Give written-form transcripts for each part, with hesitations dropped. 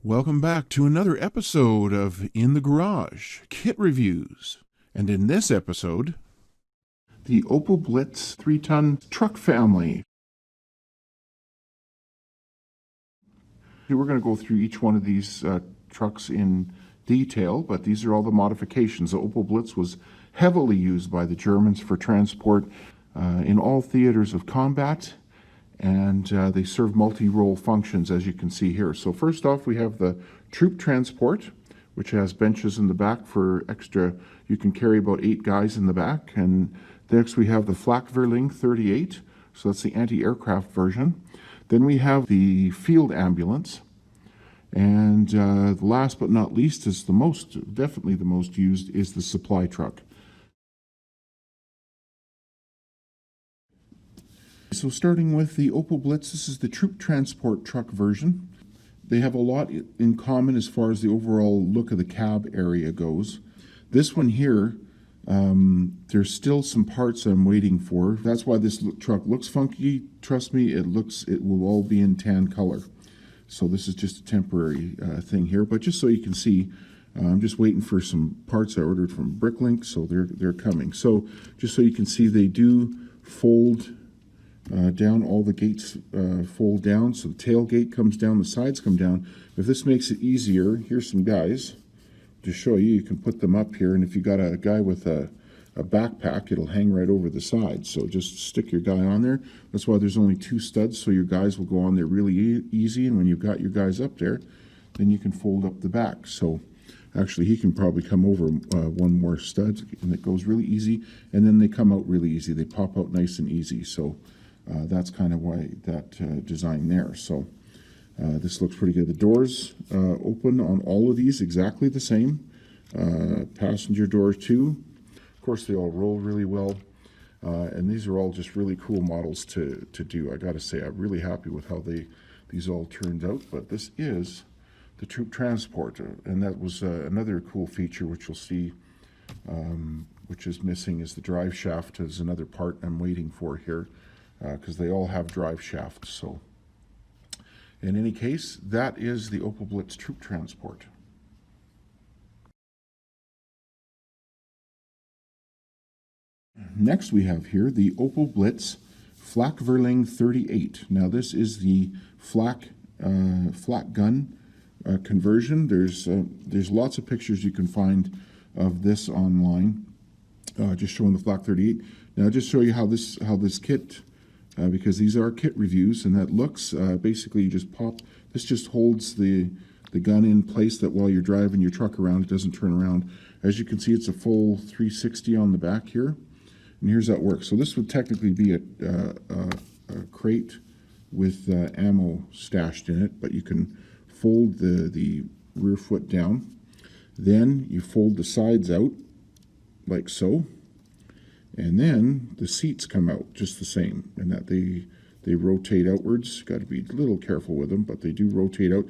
Welcome back to another episode of In the Garage, Kit Reviews. And in this episode, the Opel Blitz 3-ton truck family. We're going to go through each one of these trucks in detail, but these are all the modifications. The Opel Blitz was heavily used by the Germans for transport in all theaters of combat, and they serve multi-role functions, as you can see here. So first off, we have the troop transport, which has benches in the back for extra. You can carry about 8 guys in the back. And next we have the Flakverling 38, so that's the anti-aircraft version. Then we have the field ambulance, and last but not least is definitely the most used, is the supply truck. So starting with the Opel Blitz, this is the troop transport truck version. They have a lot in common as far as the overall look of the cab area goes. This one here, there's still some parts I'm waiting for. That's why this truck looks funky. Trust me, it will all be in tan color. So this is just a temporary thing here, but just so you can see, I'm just waiting for some parts I ordered from Bricklink, so they're coming. So just so you can see, they do fold down. All the gates fold down, so the tailgate comes down, the sides come down. If this makes it easier, here's some guys to show you. You can put them up here, and if you got a guy with a backpack, it'll hang right over the side. So just stick your guy on there. That's why there's only 2 studs, so your guys will go on there really easy, and when you've got your guys up there, then you can fold up the back. So actually, he can probably come over one more stud, and it goes really easy, and then they come out really easy. They pop out nice and easy. So that's kind of why that design there. So this looks pretty good. The doors open on all of these exactly the same. Passenger doors too. Of course, they all roll really well. And these are all just really cool models to do. I got to say, I'm really happy with how these all turned out. But this is the troop transport, and that was another cool feature which you'll see, which is missing, is the drive shaft. Is another part I'm waiting for here, because they all have drive shafts. So in any case, that is the Opel Blitz troop transport. Next we have here the Opel Blitz Flakverling 38. Now this is the flak gun conversion. There's lots of pictures you can find of this online, just showing the Flak 38. Now I'll just show you how this kit, because these are kit reviews, and that looks, basically you just pop, this just holds the gun in place, that while you're driving your truck around, it doesn't turn around. As you can see, it's a full 360 on the back here, and here's how it works. So this would technically be a crate with ammo stashed in it, but you can fold the rear foot down. Then you fold the sides out, like so. And then the seats come out just the same, and that they rotate outwards. Got to be a little careful with them, but they do rotate out.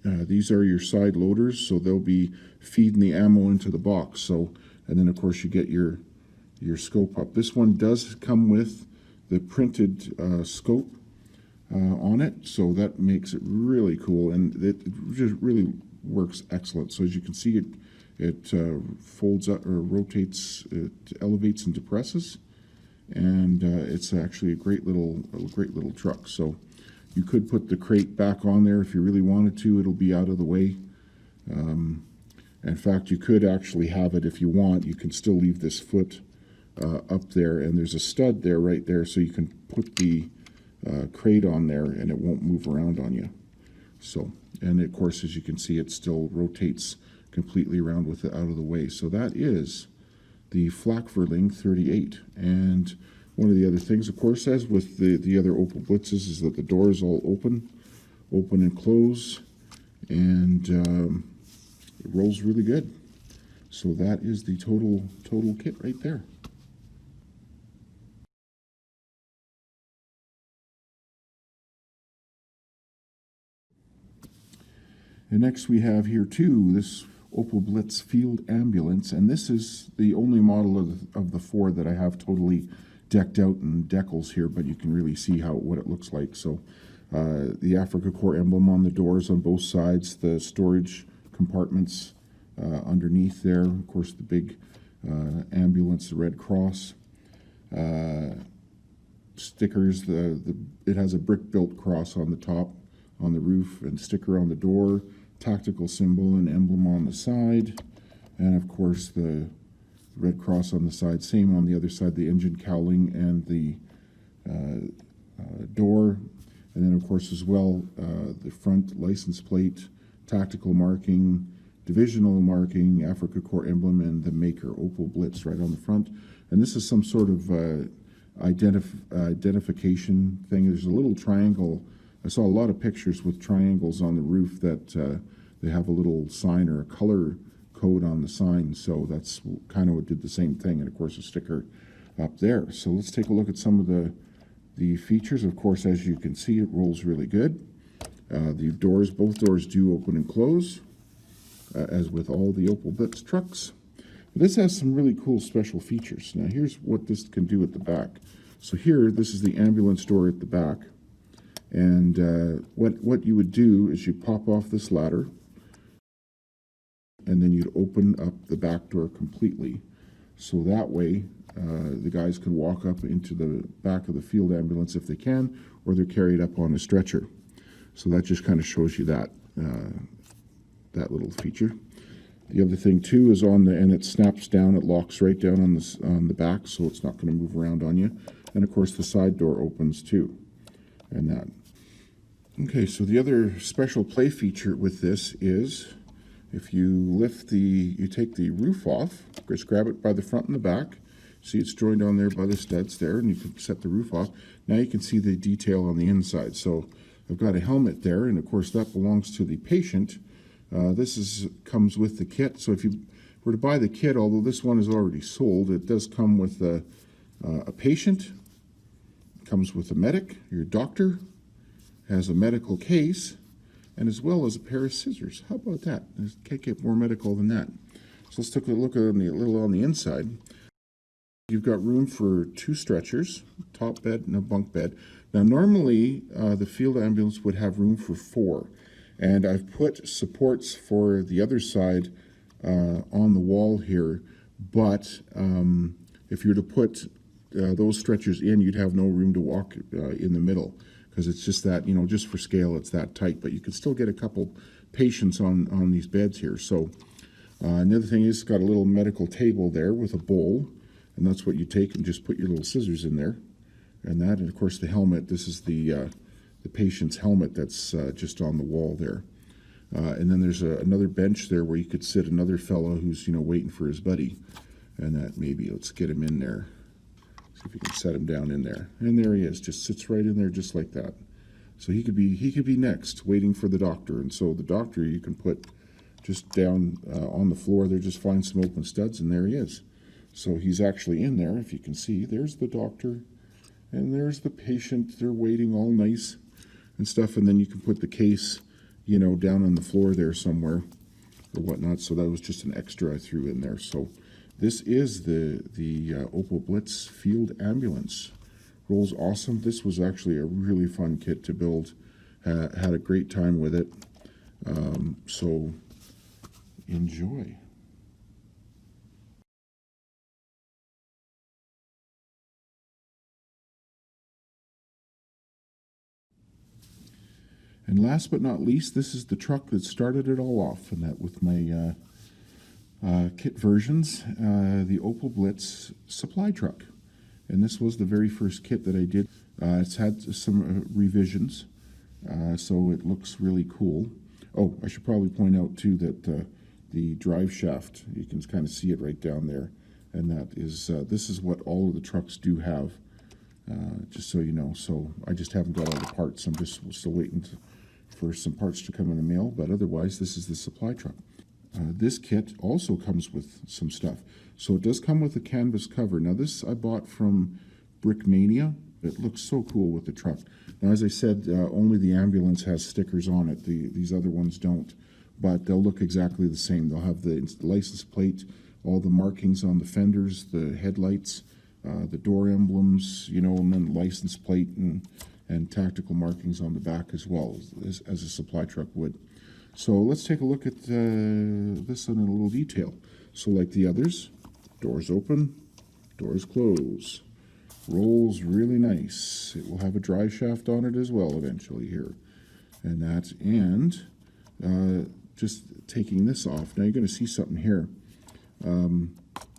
These are your side loaders, so they'll be feeding the ammo into the box. So, and then of course you get your scope up. This one does come with the printed scope on it, so that makes it really cool, and it just really works excellent. So as you can see, it folds up or rotates, it elevates and depresses, and it's actually a great little truck. So you could put the crate back on there if you really wanted to. It'll be out of the way. In fact, you could actually have it, if you want, you can still leave this foot up there, and there's a stud there, right there, so you can put the crate on there and it won't move around on you. So, and of course, as you can see, it still rotates completely around with it out of the way. So that is the Flakverling 38. And one of the other things, of course, as with the other Opel Blitzes, is that the doors all open and close, and it rolls really good. So that is the total kit right there. And next we have here too this Opel Blitz Field Ambulance, and this is the only model of the 4 that I have totally decked out in decals here, but you can really see what it looks like. So The Africa Corps emblem on the doors on both sides, the storage compartments underneath there, of course the big ambulance, the Red Cross. Stickers, it has a brick-built cross on the top, on the roof, and sticker on the door, tactical symbol and emblem on the side, and of course the Red Cross on the side, same on the other side, the engine cowling and the door, and then of course as well the front license plate, tactical marking, divisional marking, Africa Corps emblem, and the maker, Opel Blitz, right on the front. And this is some sort of identification thing. There's a little triangle. I saw a lot of pictures with triangles on the roof that they have a little sign or a color code on the sign, so that's kind of what did the same thing, and of course a sticker up there. So let's take a look at some of the features. Of course, as you can see, it rolls really good. The doors, both doors do open and close, as with all the Opel Blitz trucks. But this has some really cool special features. Now here's what this can do at the back. So here, this is the ambulance door at the back, and what you would do is you pop off this ladder, and then you'd open up the back door completely. So that way, the guys can walk up into the back of the field ambulance if they can, or they're carried up on a stretcher. So that just kind of shows you that little feature. The other thing too is and it snaps down, it locks right down on the back, so it's not going to move around on you. And of course the side door opens too, and that. Okay, so the other special play feature with this is if you take the roof off, just grab it by the front and the back. See, it's joined on there by the studs there, and you can set the roof off. Now you can see the detail on the inside. So I've got a helmet there, and of course that belongs to the patient. This comes with the kit. So if you were to buy the kit, although this one is already sold, it does come with a patient. It comes with a medic, your doctor, has a medical case, and as well as a pair of scissors. How about that? Can't get more medical than that. So let's take a look at a little on the inside. You've got room for 2 stretchers, top bed and a bunk bed. Now normally the field ambulance would have room for 4, and I've put supports for the other side on the wall here, but if you were to put those stretchers in, you'd have no room to walk in the middle, because it's just that, just for scale, it's that tight. But you can still get a couple patients on these beds here. So another thing is, it's got a little medical table there with a bowl, and that's what you take and just put your little scissors in there. And of course the helmet, this is the patient's helmet that's just on the wall there. And then there's another bench there where you could sit another fellow who's waiting for his buddy. And that maybe, let's get him in there. See if we can set him down in there. And there he is, just sits right in there just like that. So he could be next, waiting for the doctor. And so the doctor you can put just down on the floor there, just find some open studs, and there he is. So he's actually in there, if you can see. There's the doctor, and there's the patient. They're waiting all nice and stuff, and then you can put the case, down on the floor there somewhere or whatnot. So that was just an extra I threw in there. So this is the Opel Blitz Field Ambulance. Rolls awesome. This was actually a really fun kit to build. Had a great time with it. So enjoy. And last but not least, this is the truck that started it all off, and that with my kit versions, the Opel Blitz supply truck. And this was the very first kit that I did. It's had some revisions, so it looks really cool. Oh, I should probably point out too that the drive shaft, you can kind of see it right down there, and that is this is what all of the trucks do have, just so you know. So I just haven't got all the parts. I'm just still waiting for some parts to come in the mail, but otherwise this is the supply truck. This kit also comes with some stuff. So it does come with a canvas cover. Now this I bought from Brickmania. It looks so cool with the truck. Now as I said, only the ambulance has stickers on it. These other ones don't, but they'll look exactly the same. They'll have the license plate, all the markings on the fenders, the headlights, the door emblems, you know, and then license plate and tactical markings on the back as well, as a supply truck would. So let's take a look at this in a little detail. So like the others, doors open, doors close. Rolls really nice. It will have a drive shaft on it as well eventually here. And just taking this off. Now you're going to see something here.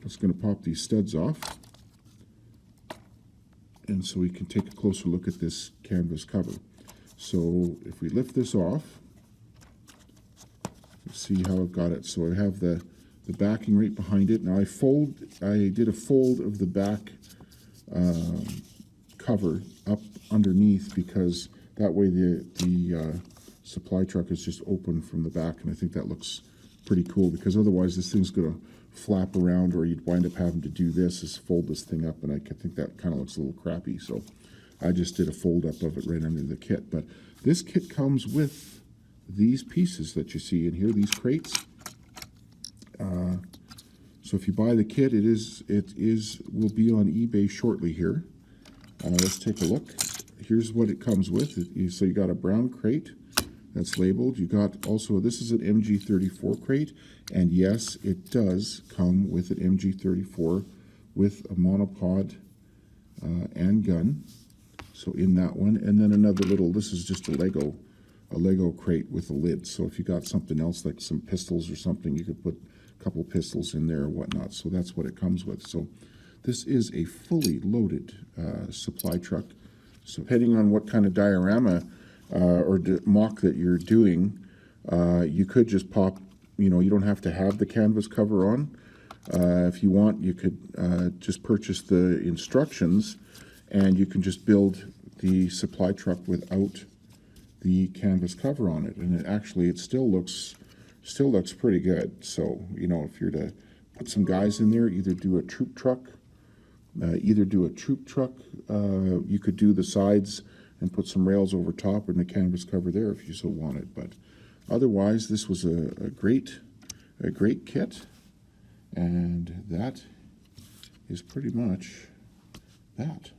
Just going to pop these studs off. And so we can take a closer look at this canvas cover. So if we lift this off, see how I've got it. So I have the backing right behind it. Now I did a fold of the back cover up underneath, because that way the supply truck is just open from the back, and I think that looks pretty cool, because otherwise this thing's going to flap around, or you'd wind up having to do this, is fold this thing up, and I think that kind of looks a little crappy. So I just did a fold up of it right under the kit. But this kit comes with these pieces that you see in here, these crates. So if you buy the kit, it will be on eBay shortly here. Let's take a look. Here's what it comes with. So you got a brown crate that's labeled. You got also, this is an MG34 crate, and yes, it does come with an MG34 with a monopod and gun. So in that one, and then another little, this is just a Lego crate with a lid. So if you got something else like some pistols or something, you could put a couple pistols in there or whatnot. So that's what it comes with. So this is a fully loaded supply truck. So depending on what kind of diorama or mock that you're doing, you could just pop, you know, you don't have to have the canvas cover on. If you want, you could just purchase the instructions, and you can just build the supply truck without the canvas cover on it, and it still looks pretty good. So, you know, if you're to put some guys in there, either do a troop truck, you could do the sides and put some rails over top and the canvas cover there if you so wanted. But otherwise, this was a great kit, and that is pretty much that.